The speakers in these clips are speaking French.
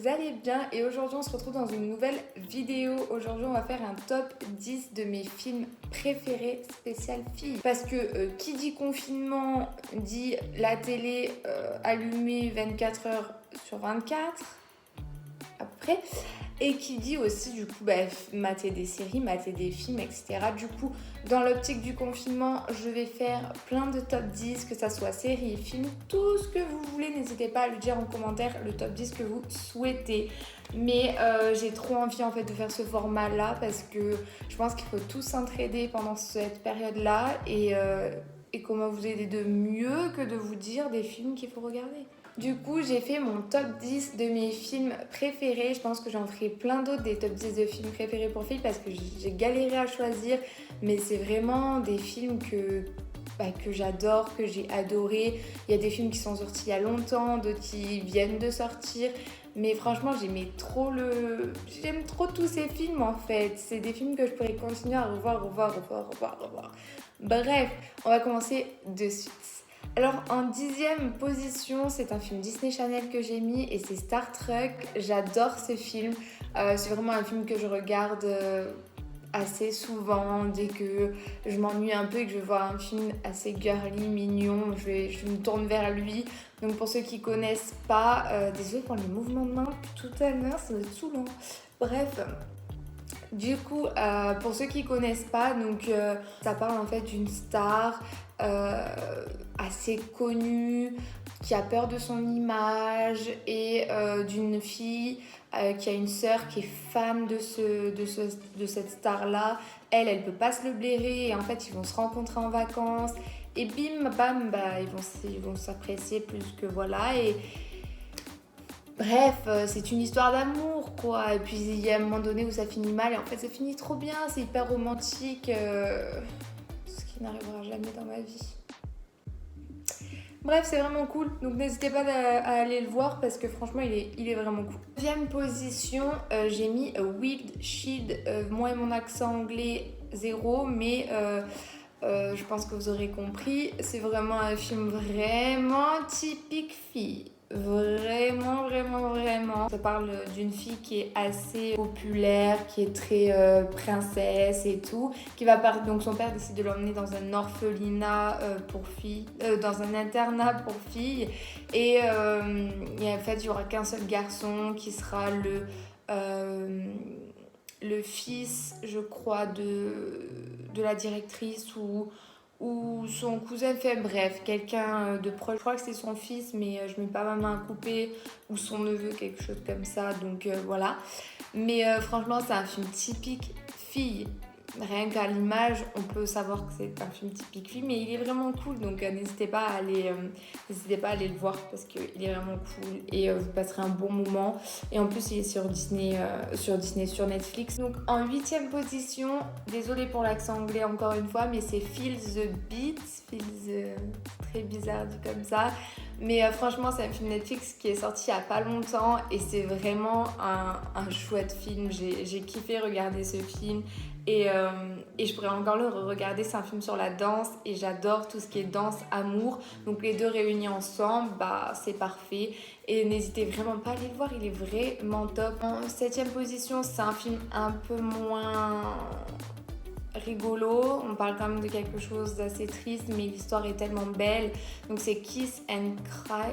vous allez bien et aujourd'hui on se retrouve dans une nouvelle vidéo. Aujourd'hui on va faire un top 10 de mes films préférés spécial filles. Parce que qui dit confinement dit la télé allumée 24 heures sur 24 à peu près. Et qui dit aussi du coup mater des séries, mater des films, etc. Du coup, dans l'optique du confinement, je vais faire plein de top 10, que ça soit séries, films, tout ce que vous voulez. N'hésitez pas à le dire en commentaire, le top 10 que vous souhaitez. Mais j'ai trop envie en fait de faire ce format-là parce que je pense qu'il faut tous s'entraider pendant cette période-là et comment vous aider de mieux que de vous dire des films qu'il faut regarder. Du coup, j'ai fait mon top 10 de mes films préférés. Je pense que j'en ferai plein d'autres, des top 10 de films préférés pour filles parce que j'ai galéré à choisir. Mais c'est vraiment des films que j'adore, que j'ai adoré. Il y a des films qui sont sortis il y a longtemps, d'autres qui viennent de sortir. Mais franchement, j'aime trop tous ces films en fait. C'est des films que je pourrais continuer à revoir. Bref, on va commencer de suite. Alors en 10e position, c'est un film Disney Channel que j'ai mis et c'est Star Trek. J'adore ce film. C'est vraiment un film que je regarde assez souvent. Dès que je m'ennuie un peu et que je vois un film assez girly, mignon, je me tourne vers lui. Donc pour ceux qui connaissent pas, désolée pour les mouvements de main tout à l'heure, ça va être saoulant. Bref. Du coup, pour ceux qui connaissent pas, donc ça parle en fait d'une star assez connue qui a peur de son image et d'une fille qui a une sœur qui est fan de cette star-là. Elle peut pas se le blairer et en fait ils vont se rencontrer en vacances et bim bam ils vont s'apprécier plus que voilà et bref, c'est une histoire d'amour quoi. Et puis il y a un moment donné où ça finit mal et en fait ça finit trop bien, c'est hyper romantique, ce qui n'arrivera jamais dans ma vie. Bref, c'est vraiment cool, donc n'hésitez pas à aller le voir parce que franchement il est vraiment cool. Deuxième position, j'ai mis Wild Child, moi et mon accent anglais 0, mais je pense que vous aurez compris, c'est vraiment un film vraiment typique fille. Vraiment. Ça parle d'une fille qui est assez populaire, qui est très princesse et tout, qui va partir. Donc son père décide de l'emmener dans un orphelinat pour filles, dans un internat pour filles. Et en fait, il y aura qu'un seul garçon qui sera le fils, je crois, de la directrice ou son cousin fait, bref, quelqu'un de proche. Je crois que c'est son fils, mais je mets pas ma main à couper, ou son neveu, quelque chose comme ça, donc voilà. Mais franchement, c'est un film typique fille. Rien qu'à l'image, on peut savoir que c'est un film typique fille, mais il est vraiment cool, donc n'hésitez pas à aller le voir parce qu'il est vraiment cool et vous passerez un bon moment. Et en plus, il est sur sur Netflix. Donc en 8e position, désolée pour l'accent anglais encore une fois, mais c'est Feel the Beat. Très bizarre dit comme ça. Mais franchement, c'est un film Netflix qui est sorti il n'y a pas longtemps et c'est vraiment un chouette film. J'ai kiffé regarder ce film et je pourrais encore le regarder. C'est un film sur la danse et j'adore tout ce qui est danse, amour. Donc les deux réunis ensemble, c'est parfait. Et n'hésitez vraiment pas à aller le voir, il est vraiment top. En 7e position, c'est un film un peu moins rigolo, on parle quand même de quelque chose d'assez triste, mais l'histoire est tellement belle. Donc c'est Kiss and Cry.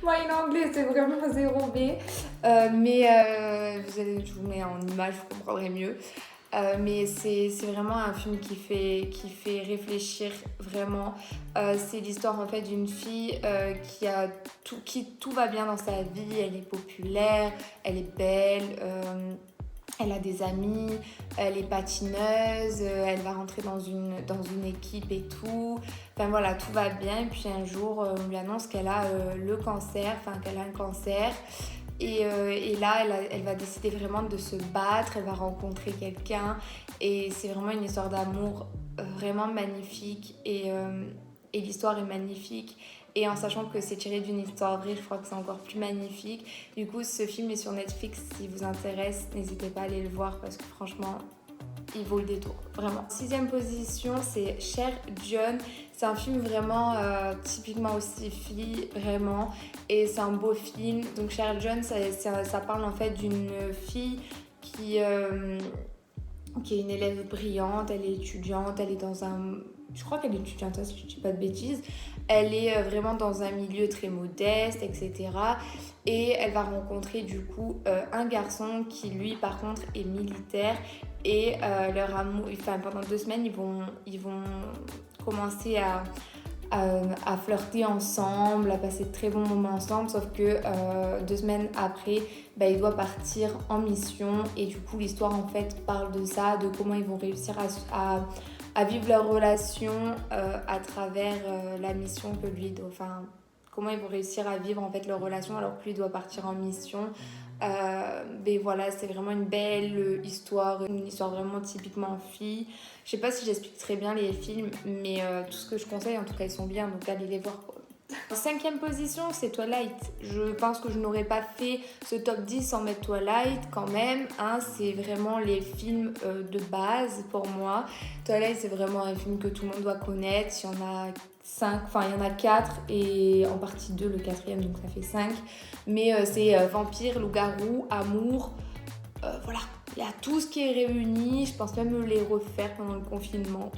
Moi en anglais c'est vraiment 0B, mais je vous mets en image, vous comprendrez mieux. Mais c'est vraiment un film qui fait réfléchir vraiment. C'est l'histoire en fait d'une fille qui tout va bien dans sa vie, elle est populaire, elle est belle. Elle a des amis, elle est patineuse, elle va rentrer dans une équipe et tout. Enfin voilà, tout va bien. Et puis un jour, on lui annonce qu'elle a qu'elle a un cancer. Et là, elle va décider vraiment de se battre, elle va rencontrer quelqu'un. Et c'est vraiment une histoire d'amour vraiment magnifique. Et l'histoire est magnifique. Et en sachant que c'est tiré d'une histoire vraie, je crois que c'est encore plus magnifique. Du coup, ce film est sur Netflix. Si vous intéresse, n'hésitez pas à aller le voir parce que franchement, il vaut le détour, vraiment. 6e position, c'est Cher John. C'est un film vraiment typiquement aussi fille, vraiment. Et c'est un beau film. Donc Cher John, ça parle en fait d'une fille qui est une élève brillante. Elle est étudiante, elle est dans un... Je crois qu'elle est étudiante, si je ne dis pas de bêtises. Elle est vraiment dans un milieu très modeste, etc. Et elle va rencontrer du coup un garçon qui lui par contre est militaire. Et leur amour, enfin pendant 2 semaines, ils vont commencer à flirter ensemble, à passer de très bons moments ensemble. Sauf que 2 semaines après, il doit partir en mission. Et du coup l'histoire en fait parle de ça, de comment ils vont réussir à vivre leur relation à travers la mission que lui doit... Enfin, comment ils vont réussir à vivre en fait leur relation alors que lui doit partir en mission. Mais voilà, c'est vraiment une belle histoire, une histoire vraiment typiquement fille. Je sais pas si j'explique très bien les films, mais tout ce que je conseille, en tout cas, ils sont bien, donc allez les voir. En 5e position, c'est Twilight. Je pense que je n'aurais pas fait ce top 10 sans mettre Twilight quand même. Hein, c'est vraiment les films de base pour moi. Twilight, c'est vraiment un film que tout le monde doit connaître. Il y en a 5, enfin il y en a 4 et en partie 2, le 4e, donc ça fait 5. Mais c'est vampire, loup-garou, amour, voilà. Il y a tout ce qui est réuni. Je pense même les refaire pendant le confinement.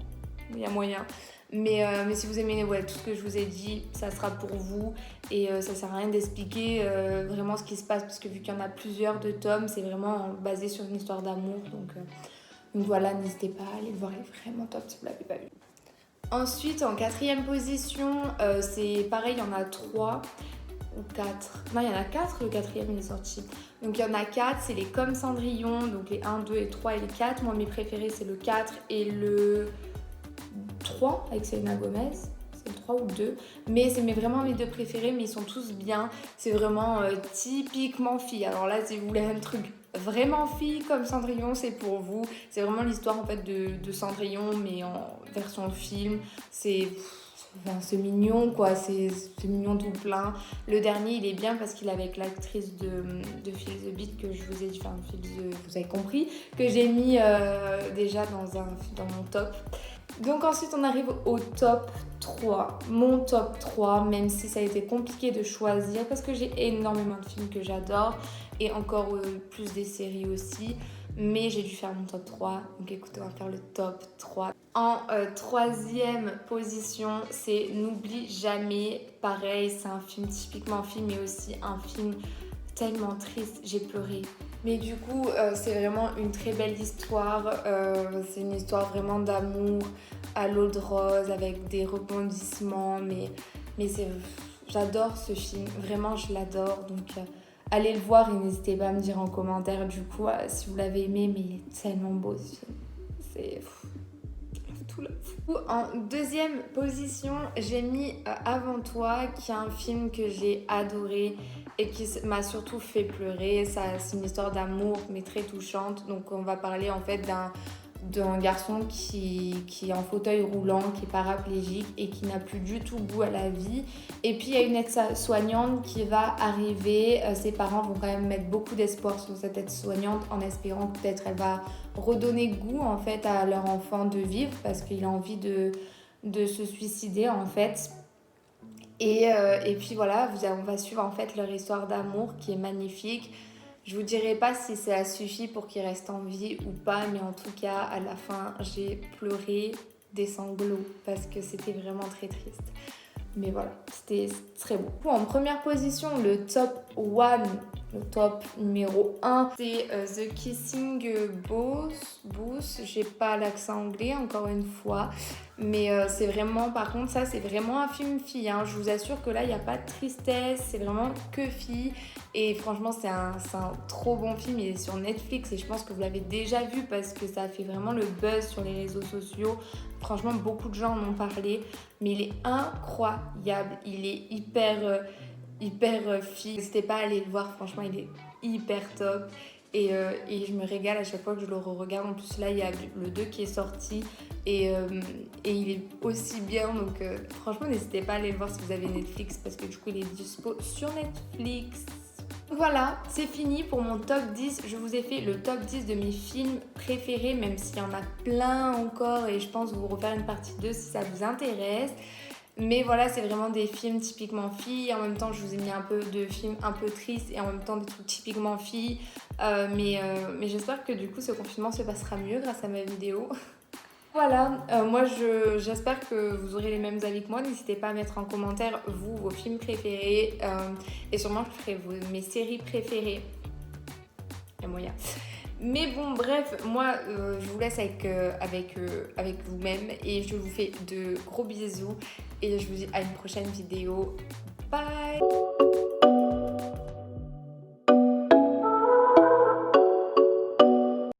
Il y a moyen. Mais si vous aimez tout ce que je vous ai dit, ça sera pour vous. Et ça sert à rien d'expliquer vraiment ce qui se passe. Parce que vu qu'il y en a plusieurs de tomes, c'est vraiment basé sur une histoire d'amour. Donc voilà, n'hésitez pas à aller le voir. Il est vraiment top si vous ne l'avez pas vu. Ensuite, en 4e position, c'est pareil, il y en a 3 ou 4. Non, il y en a 4, le 4e il est sorti. Donc il y en a 4, c'est les Comme Cendrillon, donc les 1, 2 et 3 et les 4. Moi, mes préférés, c'est le 4 et le 3 avec Selena Gomez. C'est le 3 ou 2. Mais c'est vraiment mes 2 préférés, mais ils sont tous bien. C'est vraiment typiquement fille. Alors là, si vous voulez un truc vraiment fille comme Cendrillon, c'est pour vous. C'est vraiment l'histoire en fait de Cendrillon, mais en version film. C'est mignon quoi, c'est mignon tout plein. Le dernier il est bien parce qu'il est avec l'actrice de Feel the Beat que je vous ai dit, enfin vous avez compris, que j'ai mis déjà dans mon top. Donc ensuite on arrive au top 3, mon top 3, même si ça a été compliqué de choisir parce que j'ai énormément de films que j'adore et encore plus des séries aussi. Mais j'ai dû faire mon top 3, donc écoutez, on va faire le top 3. En 3e position, c'est N'oublie jamais. Pareil, c'est un film typiquement film, mais aussi un film tellement triste, j'ai pleuré. Mais du coup, c'est vraiment une très belle histoire. C'est une histoire vraiment d'amour à l'eau de rose, avec des rebondissements. Mais j'adore ce film, vraiment je l'adore. Donc allez le voir et n'hésitez pas à me dire en commentaire du coup si vous l'avez aimé, mais il est tellement beau ce film. C'est tout là. En 2e position, j'ai mis Avant toi, qui est un film que j'ai adoré et qui m'a surtout fait pleurer. C'est une histoire d'amour mais très touchante. Donc on va parler en fait d'un garçon qui est en fauteuil roulant, qui est paraplégique et qui n'a plus du tout goût à la vie. Et puis il y a une aide-soignante qui va arriver. Ses parents vont quand même mettre beaucoup d'espoir sur cette aide-soignante en espérant que peut-être elle va redonner goût en fait à leur enfant de vivre parce qu'il a envie de se suicider en fait. Et puis voilà, on va suivre en fait leur histoire d'amour qui est magnifique. Je vous dirai pas si ça suffit pour qu'il reste en vie ou pas, mais en tout cas, à la fin, j'ai pleuré des sanglots parce que c'était vraiment très triste. Mais voilà, c'était très beau. En première position, le top 1, le top numéro 1, c'est The Kissing Booth. J'ai pas l'accent anglais, encore une fois. Mais c'est vraiment, par contre, ça, c'est vraiment un film fille. Hein. Je vous assure que là, il n'y a pas de tristesse. C'est vraiment que fille. Et franchement, c'est un trop bon film. Il est sur Netflix et je pense que vous l'avez déjà vu parce que ça a fait vraiment le buzz sur les réseaux sociaux. Franchement, beaucoup de gens en ont parlé. Mais il est incroyable. Il est hyper fille. N'hésitez pas à aller le voir. Franchement, il est hyper top. Et je me régale à chaque fois que je le re-regarde. En plus, là, il y a le 2 qui est sorti. Et il est aussi bien. Donc, franchement, n'hésitez pas à aller le voir si vous avez Netflix. Parce que du coup, il est dispo sur Netflix. Voilà, c'est fini pour mon top 10. Je vous ai fait le top 10 de mes films préférés, même s'il y en a plein encore et je pense vous refaire une partie 2 si ça vous intéresse. Mais voilà, c'est vraiment des films typiquement filles. En même temps, je vous ai mis un peu de films un peu tristes et en même temps des trucs typiquement filles. Mais j'espère que du coup, ce confinement se passera mieux grâce à ma vidéo. Voilà, moi j'espère que vous aurez les mêmes avis que moi. N'hésitez pas à mettre en commentaire, vous, vos films préférés. Et sûrement, je ferai mes séries préférées. Il y a moyen. Mais bon, bref, moi, je vous laisse avec vous-même. Et je vous fais de gros bisous. Et je vous dis à une prochaine vidéo. Bye!